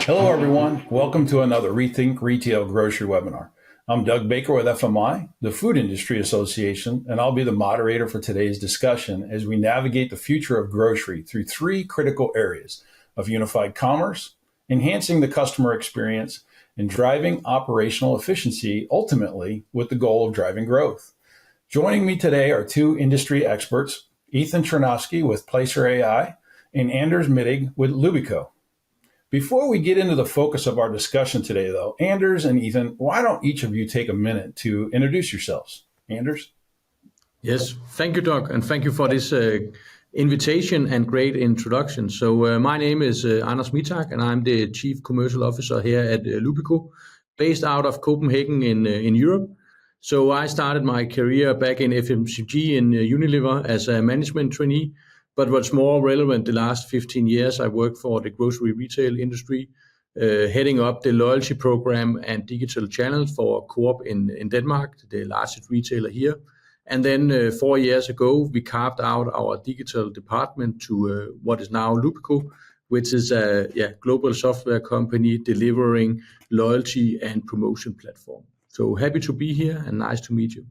Hello, everyone. Welcome to another Rethink Retail Grocery webinar. I'm Doug Baker with FMI, the Food Industry Association, and I'll be the moderator for today's discussion as we navigate the future of grocery through three critical areas of unified commerce, enhancing the customer experience, and driving operational efficiency, ultimately with the goal of driving growth. Joining me today are two industry experts, Ethan Chernovsky with Placer.ai and Anders Middig with Lobyco. Before we get into the focus of our discussion today, though, Anders and Ethan, why don't each of you take a minute to introduce yourselves? Anders? Yes, thank you, Doug, and thank you for this invitation and great introduction. So my name is Anders Middig, and I'm the Chief Commercial Officer here at Lobyco, based out of Copenhagen in Europe. So I started my career back in FMCG in Unilever as a management trainee. But what's more relevant, the last 15 years, I worked for the grocery retail industry, heading up the loyalty program and digital channels for Coop in Denmark, the largest retailer here. And then 4 years ago, we carved out our digital department to what is now Lobyco, which is a global software company delivering loyalty and promotion platform. So happy to be here and nice to meet you.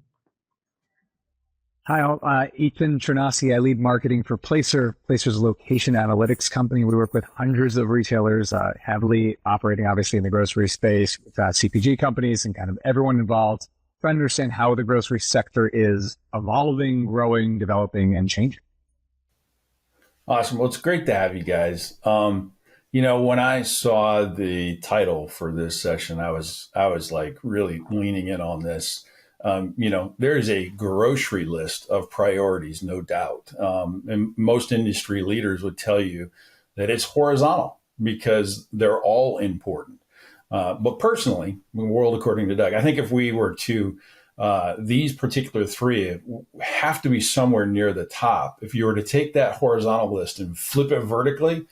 Hi, I'm Ethan Chernovsky. I lead marketing for Placer. Placer's a location analytics company. We work with hundreds of retailers, heavily operating, obviously, in the grocery space, with CPG companies and kind of everyone involved, trying to understand how the grocery sector is evolving, growing, developing, and changing. Awesome. Well, it's great to have you guys. When I saw the title for this session, I was like really leaning in on this. There is a grocery list of priorities, no doubt. And most industry leaders would tell you that it's horizontal because they're all important. But personally, world according to Doug, I think if we were to, these particular three have to be somewhere near the top. If you were to take that horizontal list and flip it vertically,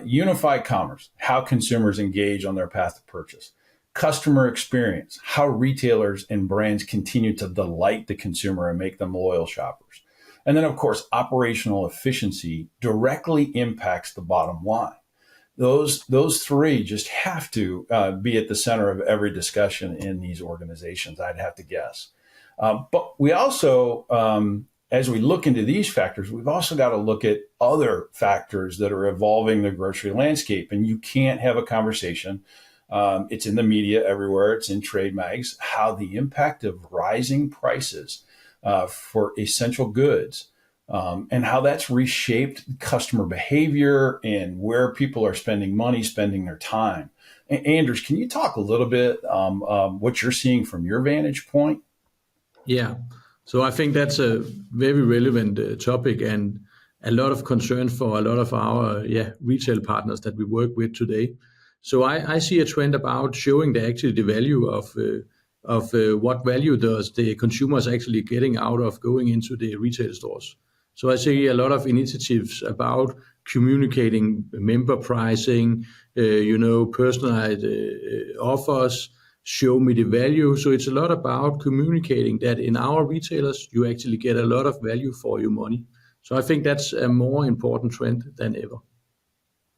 unified commerce, how consumers engage on their path to purchase. Customer experience, how retailers and brands continue to delight the consumer and make them loyal shoppers. And then, of course, operational efficiency directly impacts the bottom line. Those three just have to be at the center of every discussion in these organizations, I'd have to guess. But we also, as we look into these factors, we've also got to look at other factors that are evolving the grocery landscape. And you can't have a conversation. It's in the media everywhere. It's in trade mags, how the impact of rising prices for essential goods and how that's reshaped customer behavior and where people are spending money, spending their time. Anders, can you talk a little bit what you're seeing from your vantage point? Yeah, so I think that's a very relevant topic and a lot of concern for a lot of our retail partners that we work with today. So I see a trend about showing the value of what value does the consumers actually getting out of going into the retail stores. So I see a lot of initiatives about communicating member pricing, personalized offers, show me the value. So it's a lot about communicating that in our retailers, you actually get a lot of value for your money. So I think that's a more important trend than ever.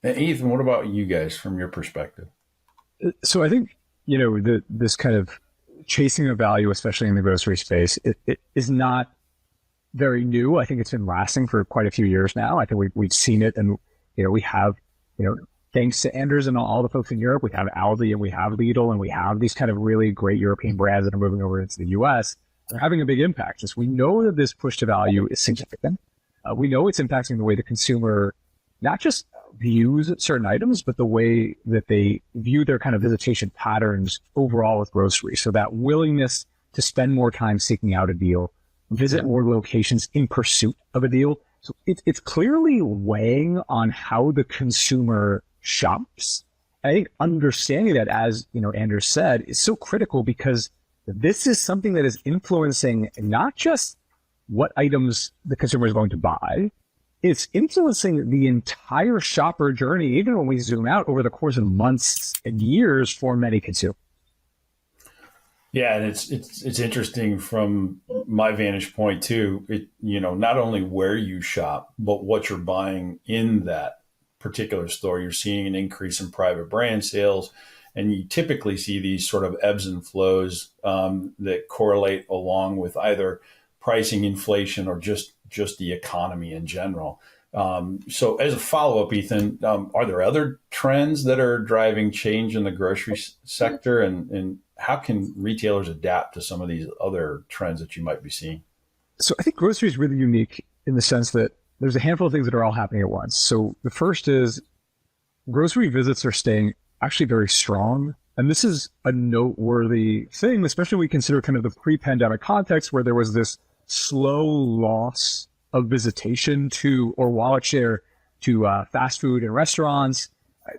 And Ethan, what about you guys from your perspective? So I think, this kind of chasing of value, especially in the grocery space, it is not very new. I think it's been lasting for quite a few years now. I think we've seen it, and we have, thanks to Anders and all the folks in Europe, we have Aldi and we have Lidl and we have these kind of really great European brands that are moving over into the US. They're having a big impact. Just we know that this push to value is significant. We know it's impacting the way the consumer not just views certain items, but the way that they view their kind of visitation patterns overall with grocery. So that willingness to spend more time seeking out a deal, visit more locations in pursuit of a deal. So it's clearly weighing on how the consumer shops. I think understanding that, as Anders said, is so critical because this is something that is influencing not just what items the consumer is going to buy, it's influencing the entire shopper journey, even when we zoom out over the course of months and years for many consumers. Yeah, and it's interesting from my vantage point too. Not only where you shop, but what you're buying in that particular store. You're seeing an increase in private brand sales, and you typically see these sort of ebbs and flows that correlate along with either pricing, inflation, or just the economy in general. So, as a follow up, Ethan, are there other trends that are driving change in the grocery sector, and how can retailers adapt to some of these other trends that you might be seeing? So I think grocery is really unique in the sense that there's a handful of things that are all happening at once. So the first is grocery visits are staying actually very strong. And this is a noteworthy thing, especially when we consider kind of the pre-pandemic context where there was this slow loss of visitation to or wallet share to fast food and restaurants.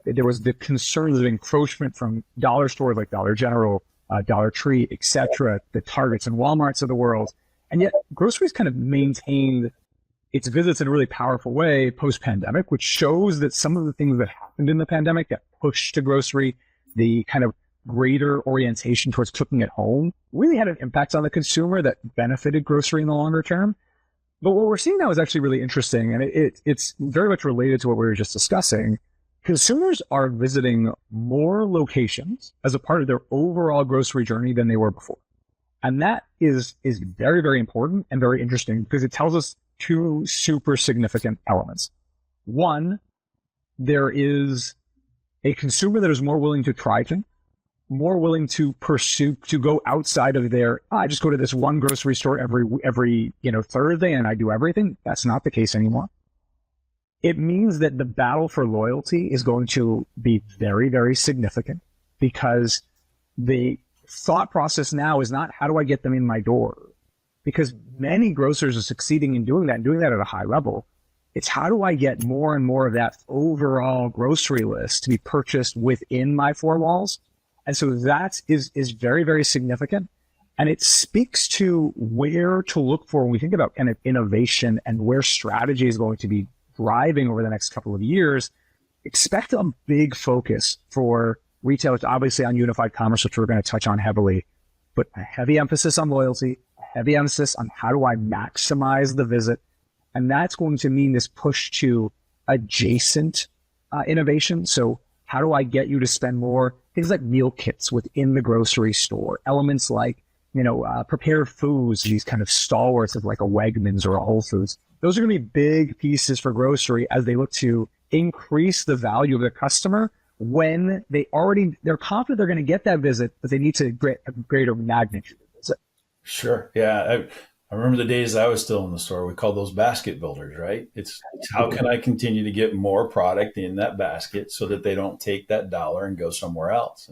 There was the concerns of encroachment from dollar stores like Dollar General, Dollar Tree, etc., the Targets and Walmarts of the world. And yet groceries kind of maintained its visits in a really powerful way post-pandemic, which shows that some of the things that happened in the pandemic that pushed to grocery, the kind of greater orientation towards cooking at home, really had an impact on the consumer that benefited grocery in the longer term. But what we're seeing now is actually really interesting, and it's very much related to what we were just discussing. Consumers are visiting more locations as a part of their overall grocery journey than they were before. And that is very, very important and very interesting because it tells us two super significant elements. One, there is a consumer that is more willing to try things, more willing to pursue, to go outside of their, I just go to this one grocery store every Thursday and I do everything. That's not the case anymore. It means that the battle for loyalty is going to be very, very significant because the thought process now is not how do I get them in my door? Because many grocers are succeeding in doing that and doing that at a high level. It's how do I get more and more of that overall grocery list to be purchased within my four walls? And so that is very, very significant. And it speaks to where to look for when we think about kind of innovation and where strategy is going to be driving over the next couple of years. Expect a big focus for retailers, obviously on unified commerce, which we're going to touch on heavily, but a heavy emphasis on loyalty, a heavy emphasis on how do I maximize the visit. And that's going to mean this push to adjacent innovation. So how do I get you to spend more? Things like meal kits within the grocery store, elements like, prepared foods, these kind of stalwarts of like a Wegmans or a Whole Foods. Those are going to be big pieces for grocery as they look to increase the value of their customer when they're confident they're going to get that visit, but they need to get a greater magnitude of visit. Sure. Yeah. I remember the days I was still in the store. We called those basket builders, right? It's how can I continue to get more product in that basket so that they don't take that dollar and go somewhere else?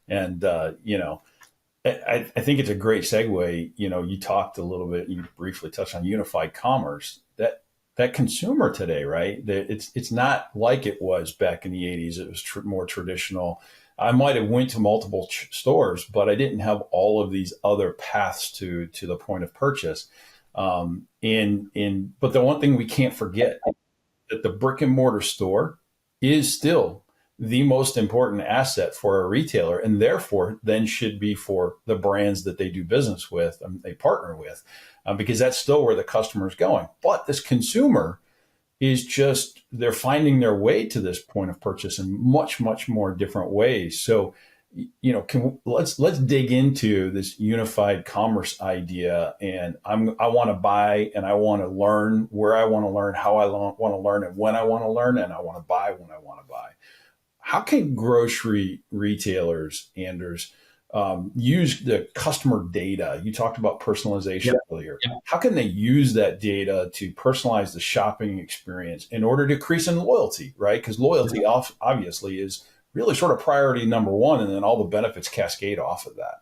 And I think it's a great segue. You talked a little bit, you briefly touched on unified commerce. That consumer today, right? It's not like it was back in the 80s. It was more traditional. I might have went to multiple stores, but I didn't have all of these other paths to the point of purchase. But the one thing we can't forget that the brick and mortar store is still the most important asset for a retailer, and therefore then should be for the brands that they do business with and they partner with, because that's still where the customer is going. But this consumer is they're finding their way to this point of purchase in much, much more different ways. So, let's dig into this unified commerce idea. And I want to buy and I want to learn where I want to learn, how I want to learn, and when I want to learn, and I want to buy when I want to buy. How can grocery retailers, Anders, use the customer data? You talked about personalization earlier. Yep. How can they use that data to personalize the shopping experience in order to increase in loyalty, right? Because loyalty obviously is really sort of priority number one, and then all the benefits cascade off of that.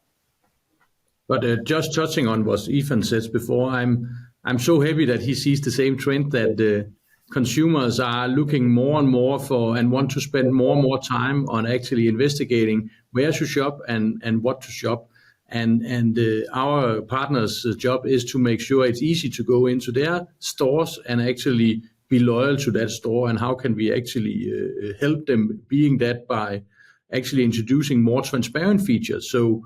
But just touching on what Ethan says before, I'm so happy that he sees the same trend that consumers are looking more and more for and want to spend more and more time on actually investigating where to shop and what to shop. And our partner's job is to make sure it's easy to go into their stores and actually be loyal to that store. And how can we actually help them being that by actually introducing more transparent features? So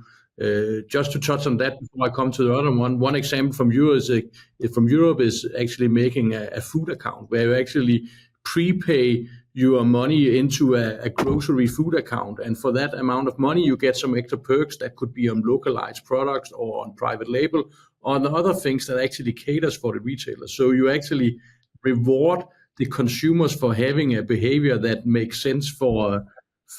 Just to touch on that before I come to the other one example from Europe is actually making a food account where you actually prepay your money into a grocery food account. And for that amount of money, you get some extra perks that could be on localized products or on private label or on other things that actually caters for the retailer. So you actually reward the consumers for having a behavior that makes sense for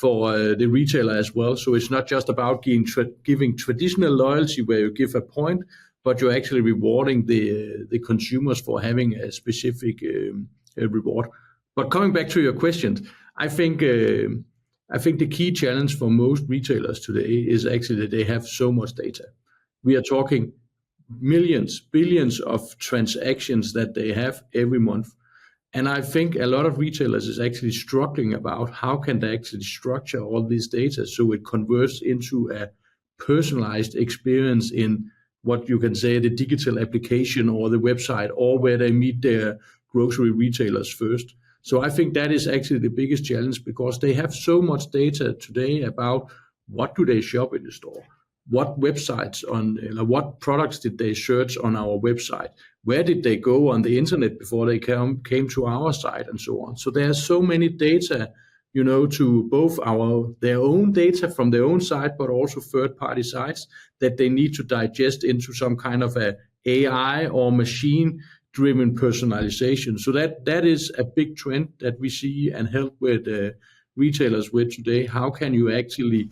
the retailer as well. So it's not just about giving traditional loyalty where you give a point, but you're actually rewarding the consumers for having a specific reward. But coming back to your questions, I think the key challenge for most retailers today is actually that they have so much data. We are talking millions, billions of transactions that they have every month. And I think a lot of retailers is actually struggling about how can they actually structure all this data so it converts into a personalized experience in what you can say the digital application or the website or where they meet their grocery retailers first. So I think that is actually the biggest challenge because they have so much data today about what do they shop in the store, what websites what products did they search on our website, where did they go on the internet before they came to our site, and so on. So there's so many data, to both their own data from their own site, but also third-party sites that they need to digest into some kind of a AI or machine-driven personalization. So that is a big trend that we see and help with retailers with today. How can you actually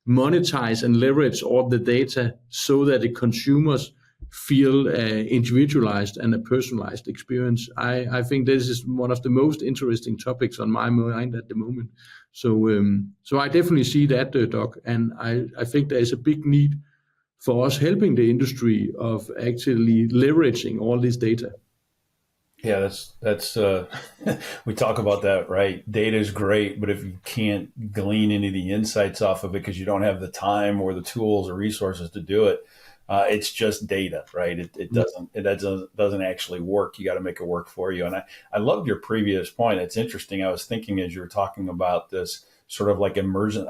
monetize and leverage all the data so that the consumers feel individualized and a personalized experience? I think this is one of the most interesting topics on my mind at the moment. So I definitely see that, Doc, and I think there is a big need for us helping the industry of actually leveraging all this data. Yeah, that's we talk about that, right? Data is great, but if you can't glean any of the insights off of it because you don't have the time or the tools or resources to do it, it's just data, right? It doesn't actually work. You got to make it work for you. And I loved your previous point. It's interesting. I was thinking as you were talking about this sort of like emergent,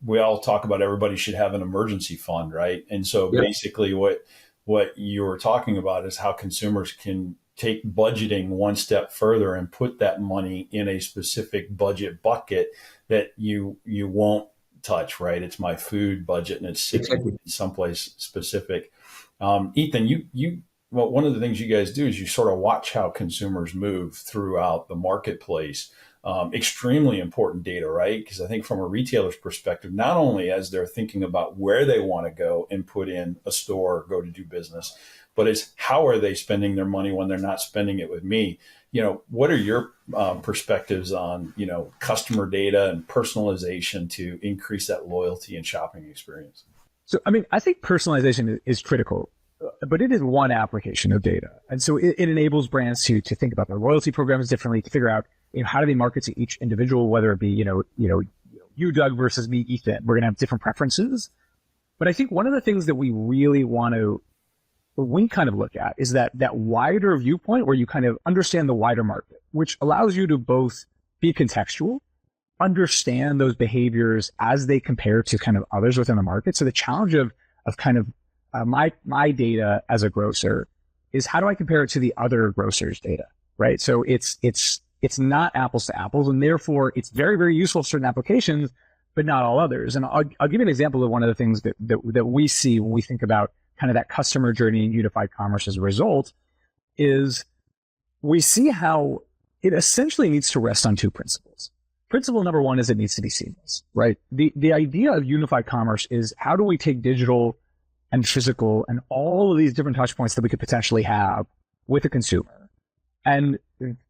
we all talk about everybody should have an emergency fund, right? And so basically what you were talking about is how consumers can take budgeting one step further and put that money in a specific budget bucket that you won't touch, right? It's my food budget and it's sitting in someplace specific. Ethan, one of the things you guys do is you sort of watch how consumers move throughout the marketplace. Extremely important data, right? Because I think from a retailer's perspective, not only as they're thinking about where they want to go and put in a store, go to do business, but it's how are they spending their money when they're not spending it with me? What are your perspectives on, customer data and personalization to increase that loyalty and shopping experience? So, I think personalization is critical, but it is one application of data. And so it enables brands to think about their loyalty programs differently, to figure out, how do they market to each individual, whether it be, you, Doug, versus me, Ethan. We're going to have different preferences. But I think one of the things that we really we kind of look at is that wider viewpoint where you kind of understand the wider market, which allows you to both be contextual, understand those behaviors as they compare to kind of others within the market. So the challenge of kind of my data as a grocer is how do I compare it to the other grocers' data, right? So it's not apples to apples, and therefore it's very, very useful for certain applications, but not all others. And I'll give you an example of one of the things that we see when we think about kind of that customer journey in unified commerce as a result is we see how it essentially needs to rest on two principles. Principle number one is it needs to be seamless, right? The idea of unified commerce is how do we take digital and physical and all of these different touch points that we could potentially have with a consumer and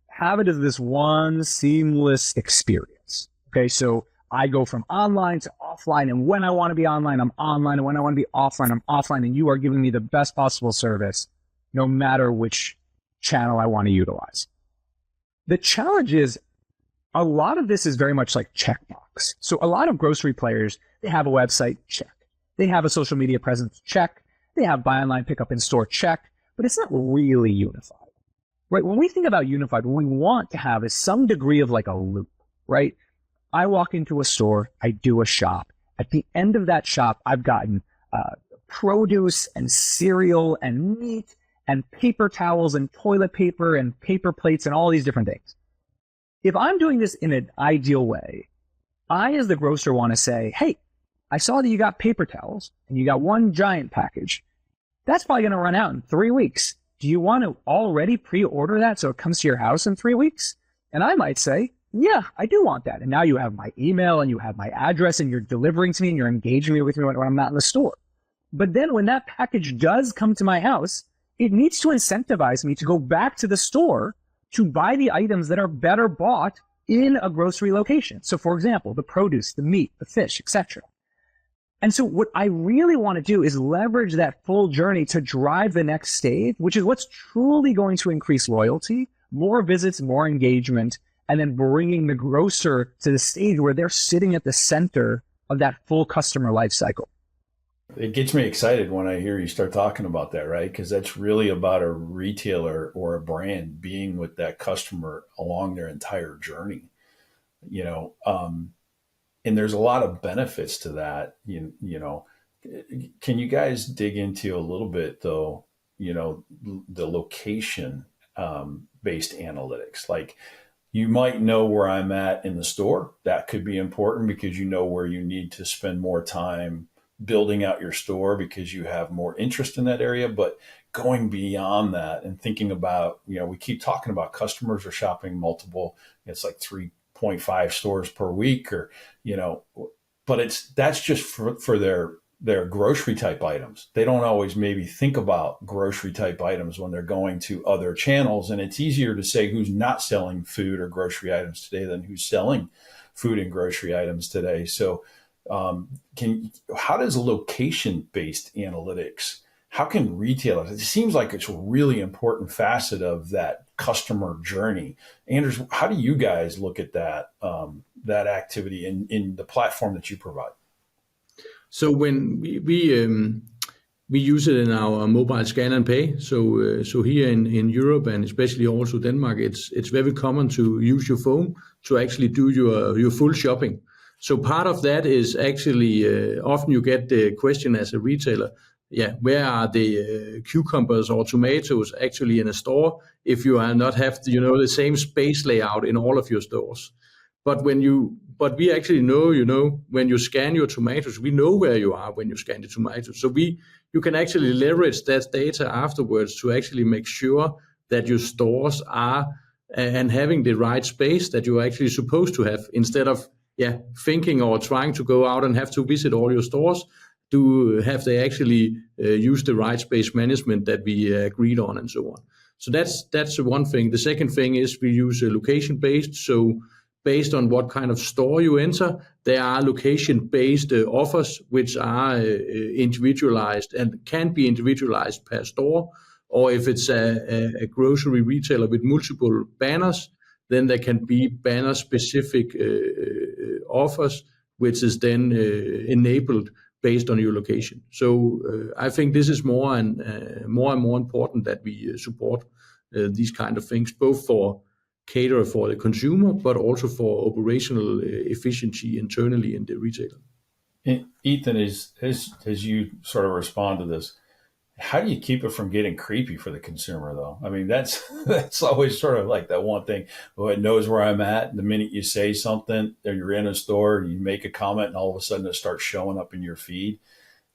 have it as this one seamless experience. Okay, so I go from online to offline, and when I want to be online, I'm online, and when I want to be offline, I'm offline, and you are giving me the best possible service, no matter which channel I want to utilize. The challenge is a lot of this is very much like checkbox. So a lot of grocery players, they have a website, check. They have a social media presence, check. They have buy online, pick up in store, check. But it's not really unified, right? When we think about unified, what we want to have is some degree of like a loop, right? I walk into a store, I do a shop. At the end of that shop, I've gotten produce and cereal and meat and paper towels and toilet paper and paper plates and all these different things. If I'm doing this in an ideal way, I, as the grocer, want to say, hey, I saw that you got paper towels and you got one giant package. That's probably going to run out in 3 weeks. Do you want to already pre-order that so it comes to your house in 3 weeks? And I might say, yeah, I do want that. And now you have my email and you have my address and you're delivering to me and you're engaging with me when I'm not in the store. But then when that package does come to my house, it needs to incentivize me to go back to the store to buy the items that are better bought in a grocery location. So for example, the produce, the meat, the fish, etc. And so what I really want to do is leverage that full journey to drive the next stage, which is what's truly going to increase loyalty, more visits, more engagement, and then bringing the grocer to the stage where they're sitting at the center of that full customer life cycle. It gets me excited when I hear you start talking about that, right? Because that's really about a retailer or a brand being with that customer along their entire journey, you know. And there's a lot of benefits to that, you know. Can you guys dig into a little bit, though, you know, the location based analytics? Like, you might know where I'm at in the store. That could be important because you know where you need to spend more time building out your store because you have more interest in that area. But going beyond that and thinking about, you know, we keep talking about customers are shopping multiple, it's like 3.5 stores per week, or, you know, but that's just for their grocery type items. They don't always maybe think about grocery type items when they're going to other channels. And it's easier to say who's not selling food or grocery items today than who's selling food and grocery items today. So how does location-based analytics, how can retailers, it seems like it's a really important facet of that customer journey. Anders, how do you guys look at that, that activity in the platform that you provide? So when we use it in our mobile scan and pay. So here in Europe and especially also Denmark, it's very common to use your phone to actually do your full shopping. So part of that is actually often you get the question as a retailer, where are the cucumbers or tomatoes actually in a store if you are not have the same space layout in all of your stores. But we actually know, when you scan your tomatoes, we know where you are when you scan the tomatoes. So you can actually leverage that data afterwards to actually make sure that your stores are and having the right space that you're actually supposed to have, instead of thinking or trying to go out and have to visit all your stores. Have they actually use the right space management that we agreed on and so on. So that's one thing. The second thing is we use location-based. So based on what kind of store you enter, there are location-based offers which are individualized and can be individualized per store. Or if it's a grocery retailer with multiple banners, then there can be banner-specific offers, which is then enabled based on your location. So I think this is more and more important that we support these kind of things, both for cater for the consumer, but also for operational efficiency internally in the retailer. Ethan, as you sort of respond to this, how do you keep it from getting creepy for the consumer, though? I mean, that's always sort of like that one thing. Well, it knows where I'm at. The minute you say something, or you're in a store, and you make a comment, and all of a sudden it starts showing up in your feed.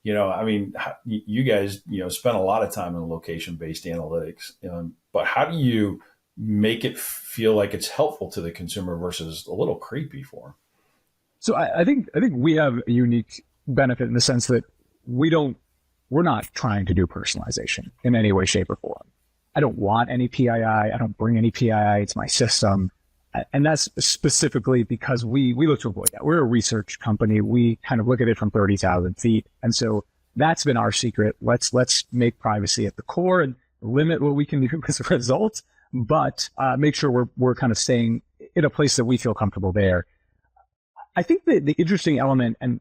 You know, I mean, you guys, spend a lot of time in location-based analytics. But how do you make it feel like it's helpful to the consumer versus a little creepy for them? So I think we have a unique benefit in the sense that we're not trying to do personalization in any way, shape, or form. I don't want any PII. I don't bring any PII. It's my system. And that's specifically because we look to avoid that. We're a research company. We kind of look at it from 30,000 feet. And so that's been our secret. Let's make privacy at the core and limit what we can do as a result, but make sure we're kind of staying in a place that we feel comfortable there. I think that the interesting element, and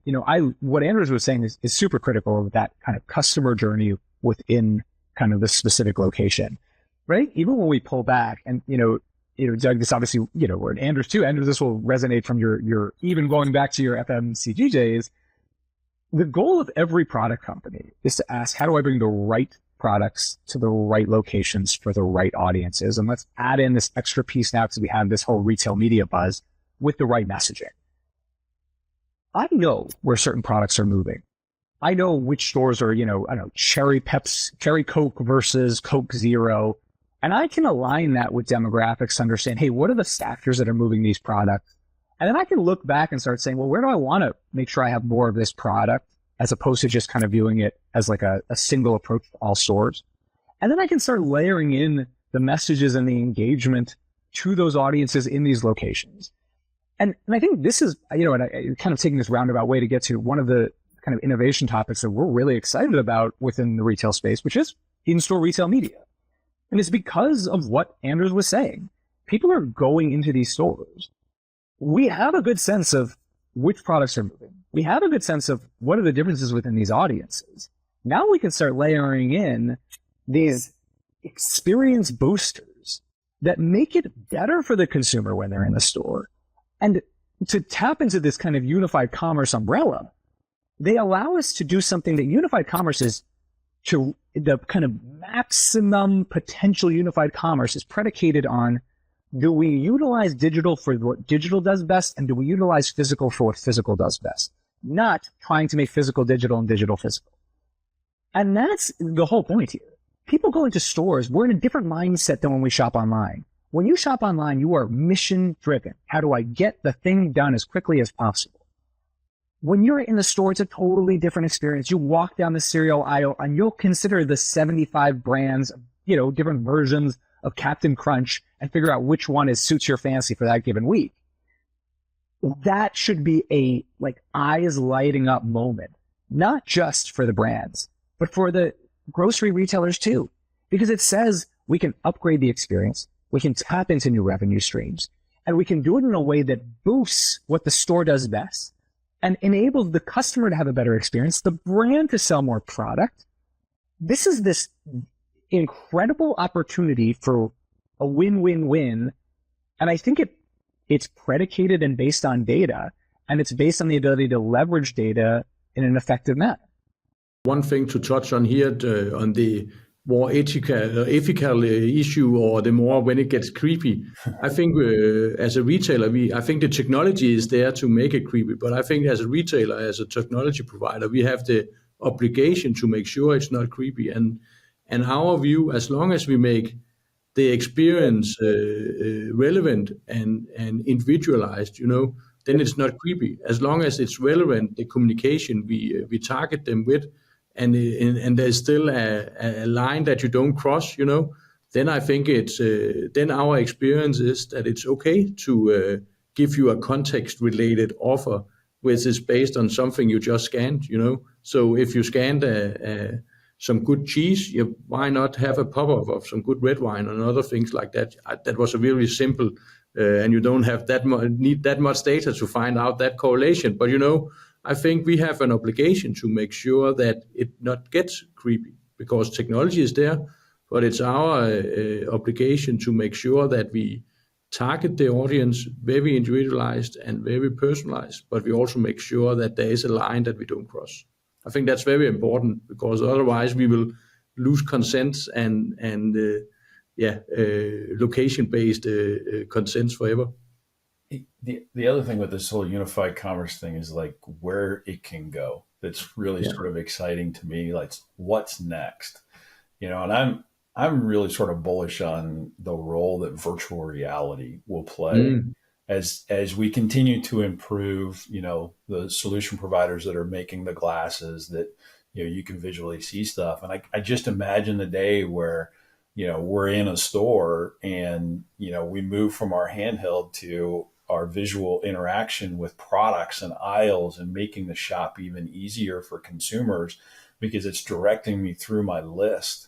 what Anders was saying is super critical of that kind of customer journey within kind of this specific location, right? Even when we pull back, and Doug, this obviously, or Anders too, Anders, this will resonate from your even going back to your FMCG days. the goal of every product company is to ask, how do I bring the right products to the right locations for the right audiences? And let's add in this extra piece now because we have this whole retail media buzz with the right messaging. I know where certain products are moving. I know which stores are, I don't know, Cherry Coke versus Coke Zero. And I can align that with demographics to understand, hey, what are the factors that are moving these products? And then I can look back and start saying, well, where do I want to make sure I have more of this product, as opposed to just kind of viewing it as like a single approach to all stores. And then I can start layering in the messages and the engagement to those audiences in these locations. And I think this is, and I kind of taking this roundabout way to get to one of the kind of innovation topics that we're really excited about within the retail space, which is in-store retail media. And it's because of what Anders was saying. People are going into these stores. We have a good sense of which products are moving. We have a good sense of what are the differences within these audiences. Now we can start layering in these experience boosters that make it better for the consumer when they're in the store. And to tap into this kind of unified commerce umbrella, they allow us to do something that unified commerce is, to the kind of maximum potential unified commerce is predicated on, do we utilize digital for what digital does best, and do we utilize physical for what physical does best? Not trying to make physical digital and digital physical. And that's the whole point here. People go into stores, we're in a different mindset than when we shop online. When you shop online, you are mission driven. How do I get the thing done as quickly as possible? When you're in the store, it's a totally different experience. You walk down the cereal aisle and you'll consider the 75 brands, different versions of Captain Crunch and figure out which one suits your fancy for that given week. That should be a eyes lighting up moment, not just for the brands, but for the grocery retailers too, because it says we can upgrade the experience. We can tap into new revenue streams, and we can do it in a way that boosts what the store does best and enables the customer to have a better experience, the brand to sell more product. This is this incredible opportunity for a win-win-win. And I think it's predicated and based on data, and it's based on the ability to leverage data in an effective manner. One thing to touch on here on the more ethical issue, or the more when it gets creepy. I think as a retailer, I think the technology is there to make it creepy, but I think as a retailer, as a technology provider, we have the obligation to make sure it's not creepy. And our view, as long as we make the experience relevant and individualized, then it's not creepy. As long as it's relevant, the communication we target them with, and there's still a line that you don't cross, then I think it's then our experience is that it's okay to give you a context-related offer, which is based on something you just scanned, So if you scanned some good cheese, why not have a pop-up of some good red wine and other things like that? That was a really simple, and you don't have need that much data to find out that correlation. But I think we have an obligation to make sure that it not gets creepy, because technology is there, but it's our obligation to make sure that we target the audience very individualized and very personalized, but we also make sure that there is a line that we don't cross. I think that's very important, because otherwise we will lose consents and location-based consents forever. The other thing with this whole unified commerce thing is where it can go. That's really sort of exciting to me. What's next? And I'm really sort of bullish on the role that virtual reality will play as we continue to improve, the solution providers that are making the glasses that, you can visually see stuff. And I just imagine the day where, we're in a store and, we move from our handheld to our visual interaction with products and aisles, and making the shop even easier for consumers because it's directing me through my list.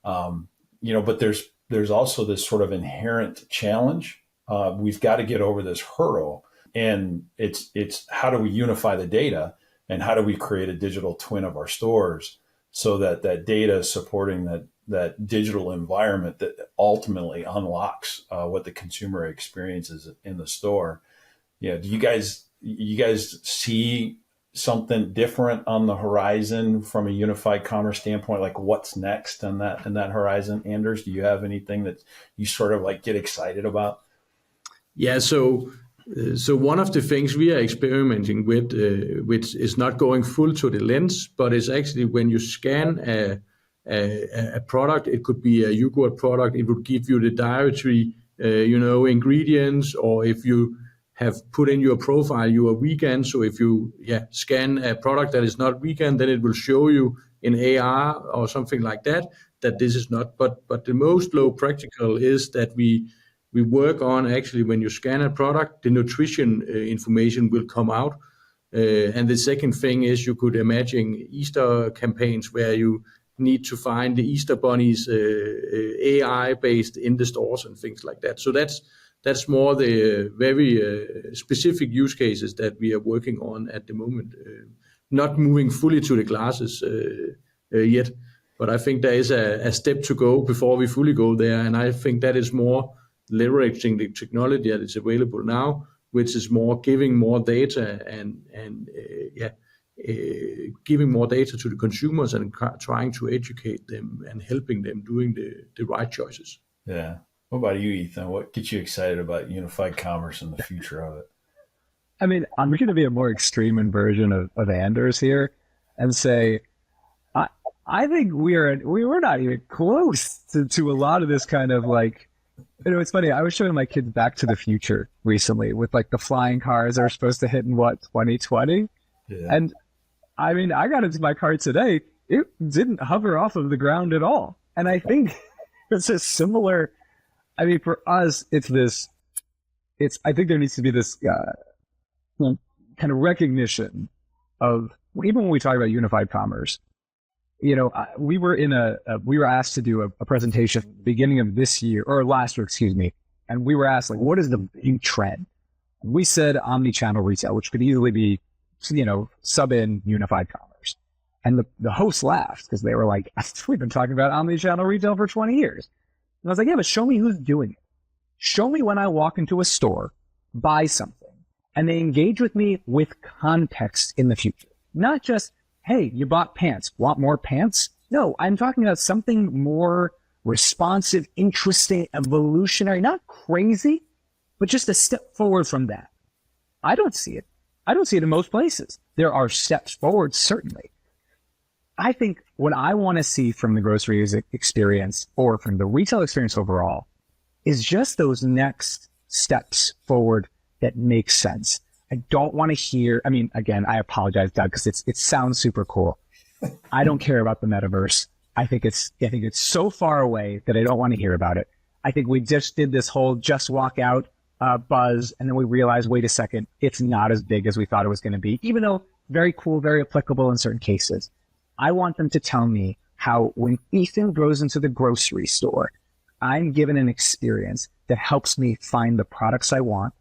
But there's also this sort of inherent challenge. We've got to get over this hurdle, and it's how do we unify the data, and how do we create a digital twin of our stores so that data is supporting that digital environment that ultimately unlocks what the consumer experiences in the store. Do you guys see something different on the horizon from a unified commerce standpoint? Like what's next in that horizon? Anders, do you have anything that you sort of like get excited about? Yeah, so one of the things we are experimenting with, which is not going full to the lens, but is actually when you scan a product, it could be a yogurt product, it would give you the dietary, ingredients, or if you have put in your profile you are vegan, so if you scan a product that is not vegan, then it will show you in AR or something like that this is not. But the most low practical is that we work on actually when you scan a product, the nutrition information will come out. And the second thing is you could imagine Easter campaigns where you need to find the Easter bunnies AI based in the stores and things like that. So that's more the very specific use cases that we are working on at the moment. Not moving fully to the glasses yet, but I think there is a step to go before we fully go there. And I think that is more leveraging the technology that is available now, which is more giving more data and giving more data to the consumers and trying to educate them and helping them doing the right choices. Yeah. What about you, Ethan? What gets you excited about unified commerce and the future of it? I mean, I'm going to be a more extreme version of Anders here and say, I think we're not even close to a lot of this kind of like, it's funny. I was showing my kids Back to the Future recently with like the flying cars that are supposed to hit in 2020. Yeah. And I mean, I got into my car today. It didn't hover off of the ground at all. And I think it's a similar, I mean, for us, I think there needs to be this kind of recognition of, even when we talk about unified commerce, we were asked to do a presentation beginning of this year or last year, excuse me. And we were asked, like, what is the big trend? We said omni-channel retail, which could easily be, sub in unified commerce. And the hosts laughed because they were like, we've been talking about omni-channel retail for 20 years. And I was like, yeah, but show me who's doing it. Show me when I walk into a store, buy something, and they engage with me with context in the future. Not just, hey, you bought pants. Want more pants? No, I'm talking about something more responsive, interesting, evolutionary, not crazy, but just a step forward from that. I don't see it. I don't see it in most places. There are steps forward, certainly. I think what I want to see from the grocery experience or from the retail experience overall is just those next steps forward that make sense. I don't want to hear, I mean, again, I apologize, Doug, because it sounds super cool. I don't care about the metaverse. I think it's so far away that I don't want to hear about it. I think we just did this whole just walk out buzz, and then we realized, wait a second, it's not as big as we thought it was going to be, even though very cool, very applicable in certain cases. I want them to tell me how when Ethan goes into the grocery store, I'm given an experience that helps me find the products I want,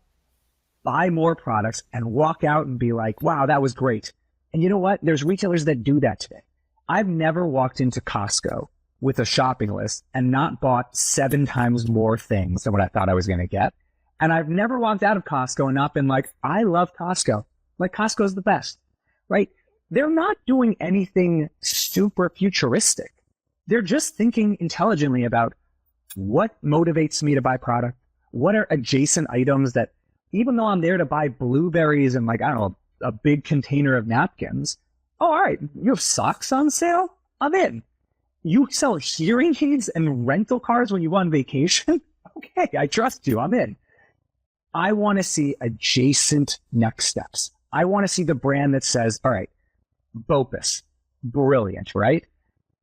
buy more products, and walk out and be like, wow, that was great. And you know what? There's retailers that do that today. I've never walked into Costco with a shopping list and not bought 7 times more things than what I thought I was going to get. And I've never walked out of Costco and not been like, I love Costco. Like, Costco's the best, right? They're not doing anything super futuristic. They're just thinking intelligently about what motivates me to buy product. What are adjacent items that, even though I'm there to buy blueberries and, like, I don't know, a big container of napkins. Oh, all right. You have socks on sale? I'm in. You sell hearing aids and rental cars when you go on vacation? Okay, I trust you. I'm in. I want to see adjacent next steps. I want to see the brand that says, all right, Bopus, brilliant, right?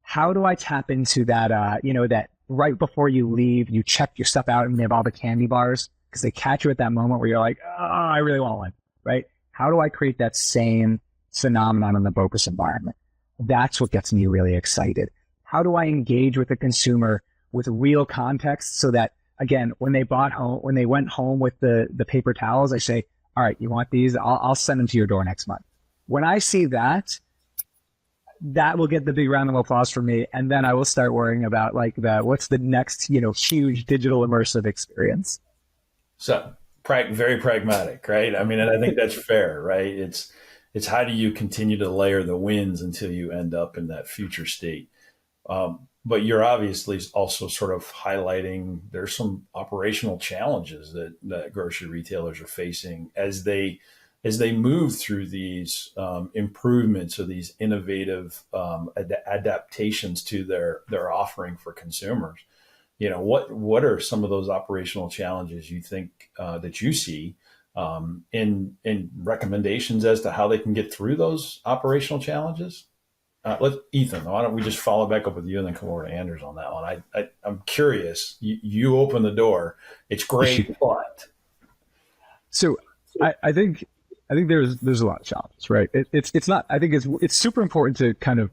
How do I tap into that, that right before you leave, you check your stuff out and they have all the candy bars because they catch you at that moment where you're like, oh, I really want one, right? How do I create that same phenomenon in the Bopus environment? That's what gets me really excited. How do I engage with the consumer with real context so that, again, when they went home with the paper towels, I say, all right, you want these? I'll send them to your door next month. When I see that, that will get the big round of applause from me. And then I will start worrying about what's the next, huge digital immersive experience. So very pragmatic, right? I mean, and I think that's fair, right? It's how do you continue to layer the wins until you end up in that future state. But you're obviously also sort of highlighting there's some operational challenges that grocery retailers are facing as they move through these improvements or these innovative adaptations to their offering for consumers. What are some of those operational challenges you think that you see, in recommendations as to how they can get through those operational challenges? Ethan, why don't we just follow back up with you and then come over to Anders on that one? I'm curious. You open the door. It's great, but so I think there's a lot of challenges, right? It's not. I think it's super important to kind of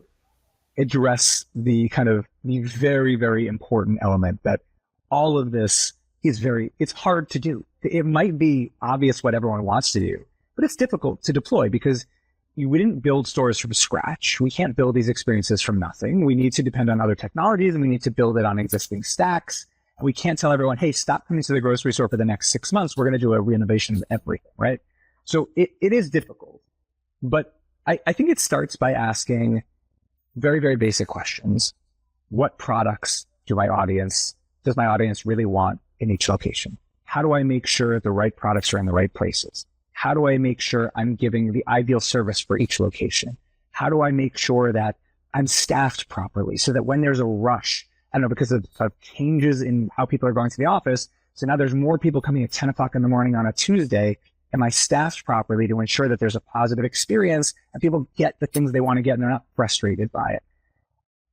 address the very, very important element that all of this is it's hard to do. It might be obvious what everyone wants to do, but it's difficult to deploy because we didn't build stores from scratch. We can't build these experiences from nothing. We need to depend on other technologies, and we need to build it on existing stacks. And we can't tell everyone, hey, stop coming to the grocery store for the next 6 months. We're going to do a renovation of everything, right? So it is difficult. But I think it starts by asking very, very basic questions. What products does my audience really want in each location? How do I make sure the right products are in the right places? How do I make sure I'm giving the ideal service for each location? How do I make sure that I'm staffed properly so that when there's a rush, I don't know, because of changes in how people are going to the office, so now there's more people coming at 10 o'clock in the morning on a Tuesday, am I staffed properly to ensure that there's a positive experience and people get the things they want to get and they're not frustrated by it?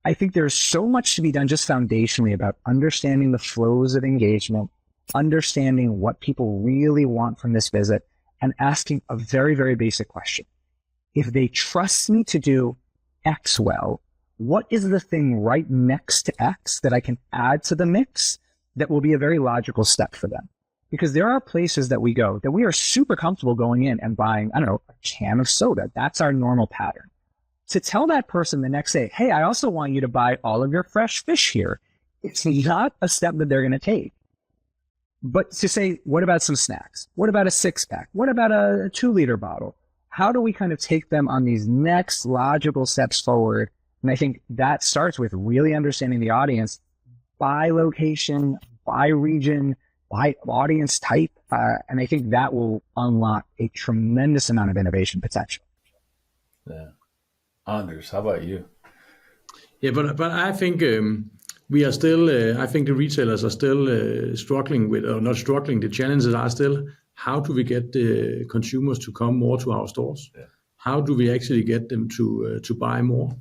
I think there's so much to be done just foundationally about understanding the flows of engagement, understanding what people really want from this visit, and asking a very, very basic question. If they trust me to do X well, what is the thing right next to X that I can add to the mix that will be a very logical step for them? Because there are places that we go that we are super comfortable going in and buying, I don't know, a can of soda. That's our normal pattern. To tell that person the next day, hey, I also want you to buy all of your fresh fish here, it's not a step that they're going to take. But to say, what about some snacks? What about a 6-pack? What about a 2-liter bottle? How do we kind of take them on these next logical steps forward? And I think that starts with really understanding the audience by location, by region, by audience type. And I think that will unlock a tremendous amount of innovation potential. Yeah. Anders, how about you? Yeah, but I think we are still, I think the retailers are still struggling with, or not struggling, the challenges are still, how do we get the consumers to come more to our stores? Yeah. How do we actually get them to buy more?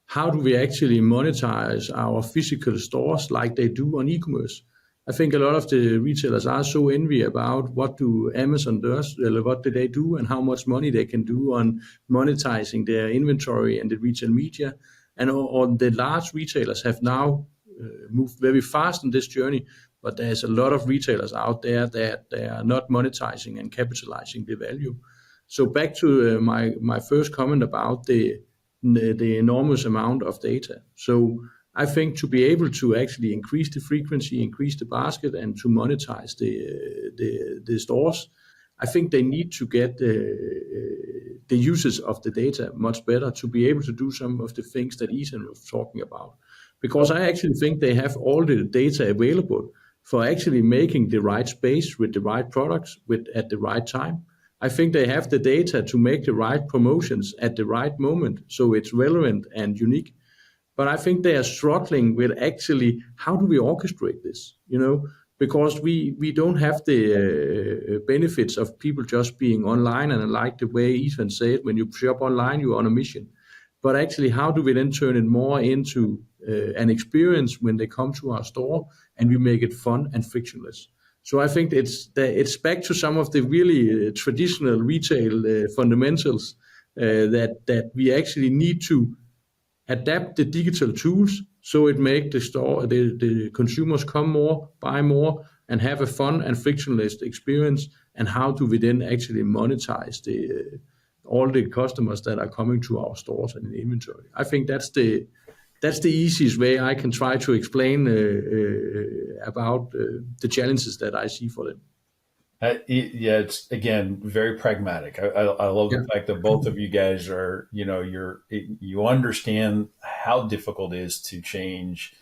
How do we actually monetize our physical stores like they do on e-commerce? I think a lot of the retailers are so envy about what do Amazon does, what do they do, and how much money they can do on monetizing their inventory and the retail media. And all the large retailers have now moved very fast on this journey, but there's a lot of retailers out there that they are not monetizing and capitalizing the value. So back to my first comment about the enormous amount of data. So I think to be able to actually increase the frequency, increase the basket, and to monetize the stores, I think they need to get the uses of the data much better to be able to do some of the things that Ethan was talking about. Because I actually think they have all the data available for actually making the right space with the right products at the right time. I think they have the data to make the right promotions at the right moment, so it's relevant and unique. But I think they are struggling with actually, how do we orchestrate this? Because we don't have the benefits of people just being online. And I like the way Ethan said, when you shop online, you're on a mission. But actually, how do we then turn it more into an experience when they come to our store, and we make it fun and frictionless? So I think it's back to some of the really traditional retail fundamentals that we actually need to adapt the digital tools so it make the consumers come more, buy more, and have a fun and frictionless experience. And how do we then actually monetize all the customers that are coming to our stores and in inventory? I think that's the easiest way I can try to explain about the challenges that I see for them. Yeah, it's again very pragmatic. I love Yeah. the fact that both of you guys are, you understand how difficult it is to change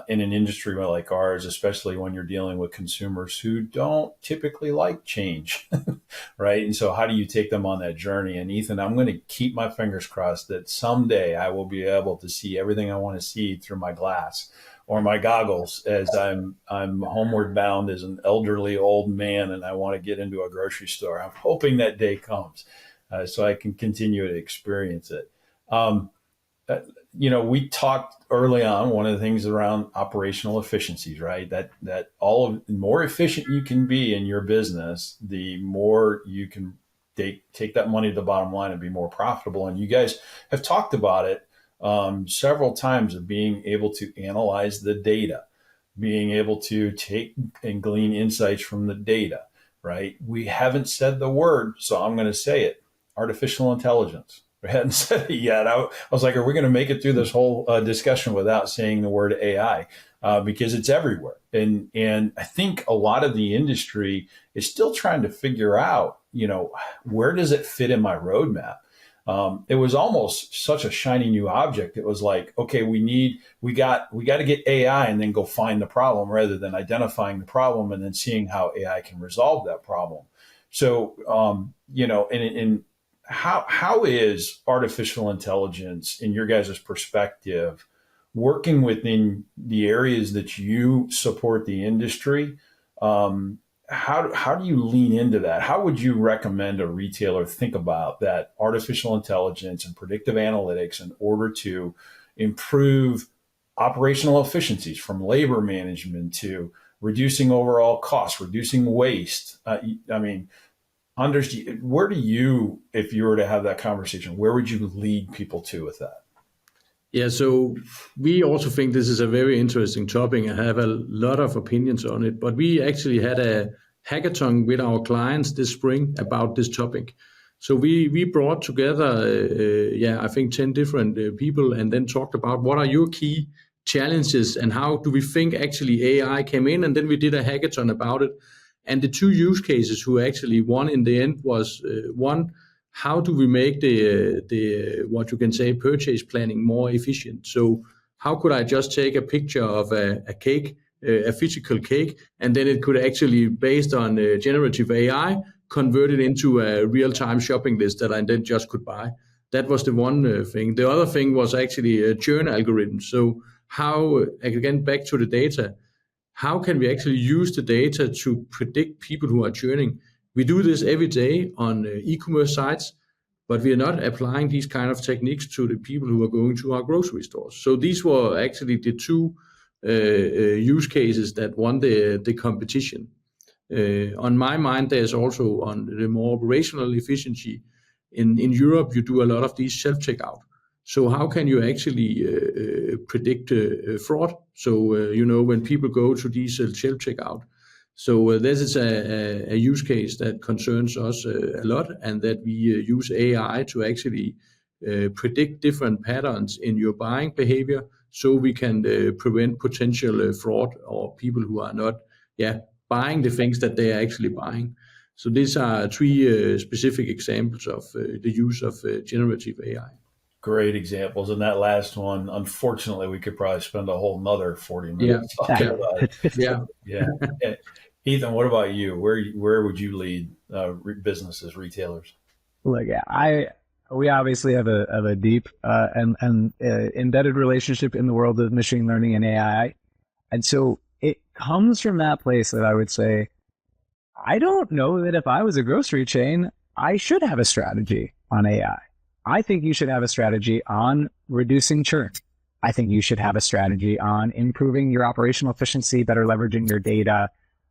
in an industry like ours, especially when you're dealing with consumers who don't typically like change, right? And so, how do you take them on that journey? And Ethan, I'm going to keep my fingers crossed that someday I will be able to see everything I want to see through my glass or my goggles as I'm homeward bound as an elderly old man and I want to get into a grocery store. I'm hoping that day comes so I can continue to experience it. Um, uh, we talked early on one of the things around operational efficiencies, right? That the more efficient you can be in your business, the more you can take that money to the bottom line and be more profitable. And you guys have talked about it several times of being able to analyze the data, being able to take and glean insights from the data, right? We haven't said the word, so I'm going to say it: artificial intelligence. We hadn't said it yet. I was like, are we going to make it through this whole discussion without saying the word AI? Because it's everywhere. And I think a lot of the industry is still trying to figure out, where does it fit in my roadmap? It was almost such a shiny new object. It was like, okay, we got to get AI and then go find the problem rather than identifying the problem and then seeing how AI can resolve that problem. So, in how is artificial intelligence, in your guys' perspective, working within the areas that you support the industry? How do you lean into that? How would you recommend a retailer think about that artificial intelligence and predictive analytics in order to improve operational efficiencies, from labor management to reducing overall costs, reducing waste? I mean, Anders, where do you, if you were to have that conversation, where would you lead people to with that? Yeah, so we also think this is a very interesting topic and have a lot of opinions on it. But we actually had a hackathon with our clients this spring about this topic. So we brought together, I think 10 different people, and then talked about what are your key challenges and how do we think actually AI came in. And then we did a hackathon about it. And the two use cases who actually won in the end was one, how do we make the what you can say purchase planning more efficient? So how could I just take a picture of a cake, a physical cake, and then it could actually, based on generative AI, convert it into a real-time shopping list that I then just could buy. That was the one thing. The other thing was actually a churn algorithm. So how, again, back to the data, how can we actually use the data to predict people who are churning? We do this every day on e-commerce sites, but we are not applying these kind of techniques to the people who are going to our grocery stores. So these were actually the two use cases that won the competition. On my mind, there's also on the more operational efficiency. In Europe, you do a lot of these self-checkout. So how can you actually predict fraud? So, when people go to these self-checkout. So this is a use case that concerns us a lot, and that we use AI to actually predict different patterns in your buying behavior, so we can prevent potential fraud or people who are not buying the things that they are actually buying. So these are three specific examples of the use of generative AI. Great examples. And that last one, unfortunately, we could probably spend a whole another 40 Yeah, minutes talking yeah, about it. yeah. Yeah. Ethan, what about you? Where would you lead businesses, retailers? Look, we obviously have a deep and embedded relationship in the world of machine learning and AI, and so it comes from that place that I would say, I don't know that if I was a grocery chain, I should have a strategy on AI. I think you should have a strategy on reducing churn. I think you should have a strategy on improving your operational efficiency, better leveraging your data,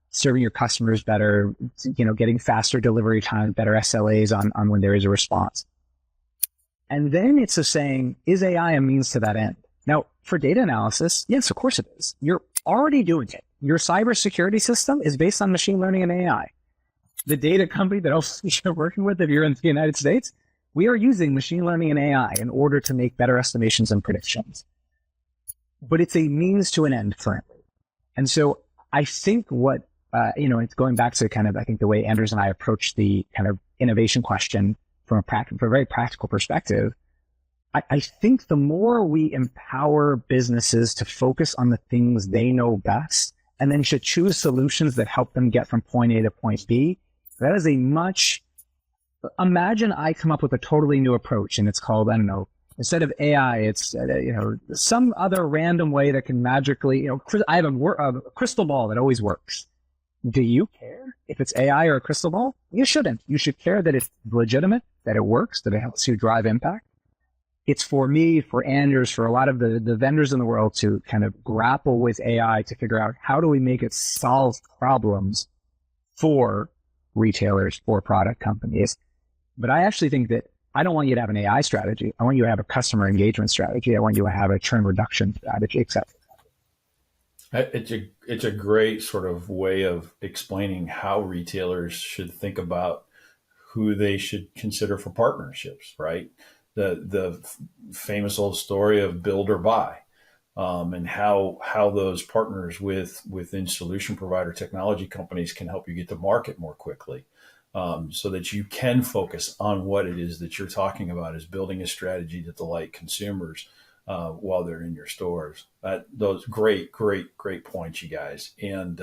serving your customers better, getting faster delivery time, better SLAs on when there is a response. And then it's a saying, is AI a means to that end? Now, for data analysis, yes, of course it is. You're already doing it. Your cybersecurity system is based on machine learning and AI. The data company that also you're working with, if you're in the United States, we are using machine learning and AI in order to make better estimations and predictions. But it's a means to an end currently. And so I think what it's going back to kind of, I think, the way Anders and I approach the kind of innovation question from from a very practical perspective. I think the more we empower businesses to focus on the things they know best and then should choose solutions that help them get from point A to point B, that is imagine I come up with a totally new approach and it's called, I don't know, instead of AI, it's, some other random way that can magically, I have a crystal ball that always works. Do you care if it's AI or a crystal ball? You shouldn't. You should care that it's legitimate, that it works, that it helps you drive impact. It's for me, for Anders, for a lot of the vendors in the world to kind of grapple with AI to figure out how do we make it solve problems for retailers, for product companies. But I actually think that I don't want you to have an AI strategy. I want you to have a customer engagement strategy. I want you to have a churn reduction strategy, etc. It's a great sort of way of explaining how retailers should think about who they should consider for partnerships, right? The famous old story of build or buy, and how those partners within solution provider technology companies can help you get to market more quickly, so that you can focus on what it is that you're talking about, is building a strategy to delight consumers while they're in your stores. Those great points, you guys. And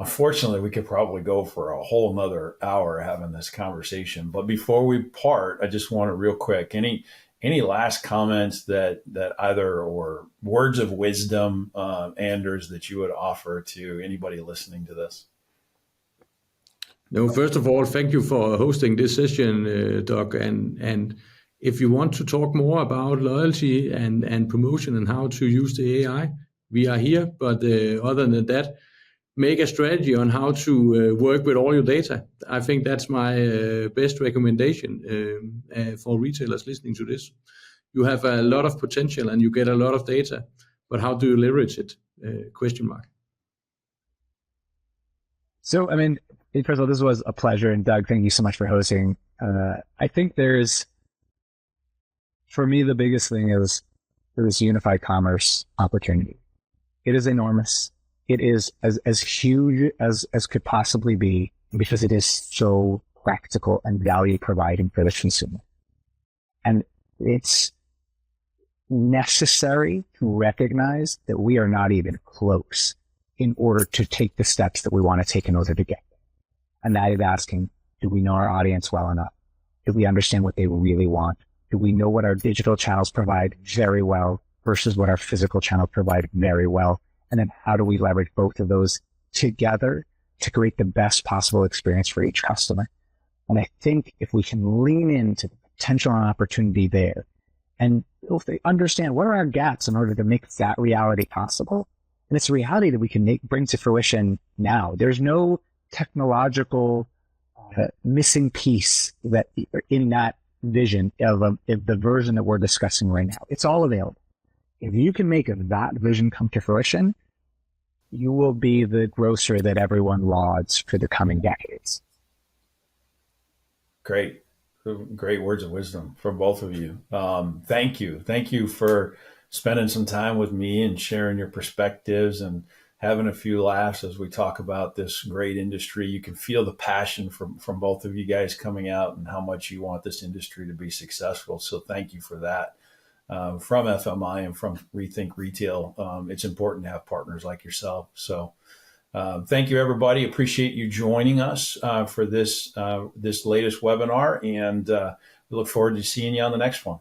unfortunately, we could probably go for a whole nother hour having this conversation. But before we part, I just want to real quick, any last comments that either, or words of wisdom, Anders, that you would offer to anybody listening to this? No, first of all, thank you for hosting this session, Doug. And if you want to talk more about loyalty and promotion and how to use the AI, we are here. But other than that, make a strategy on how to work with all your data. I think that's my best recommendation for retailers listening to this. You have a lot of potential and you get a lot of data, but how do you leverage it? Question mark. So, I mean, first of all, this was a pleasure. And Doug, thank you so much for hosting. I think for me, the biggest thing is this unified commerce opportunity. It is enormous. It is as huge as could possibly be, because it is so practical and value providing for the consumer. And it's necessary to recognize that we are not even close in order to take the steps that we want to take in order to get there. And that is asking, do we know our audience well enough? Do we understand what they really want? Do we know what our digital channels provide very well versus what our physical channels provide very well? And then how do we leverage both of those together to create the best possible experience for each customer? And I think if we can lean into the potential and opportunity there, and if they understand what are our gaps in order to make that reality possible, and it's a reality that we can bring to fruition now. There's no technological missing piece that in that vision of the version that we're discussing right now. It's all available. If you can make that vision come to fruition, you will be the grocer that everyone lauds for the coming decades. Great words of wisdom from both of you. Thank you for spending some time with me and sharing your perspectives and having a few laughs as we talk about this great industry. You can feel the passion from both of you guys coming out and how much you want this industry to be successful. So thank you for that. From FMI and from Rethink Retail, it's important to have partners like yourself. So thank you, everybody. Appreciate you joining us for this latest webinar, and we look forward to seeing you on the next one.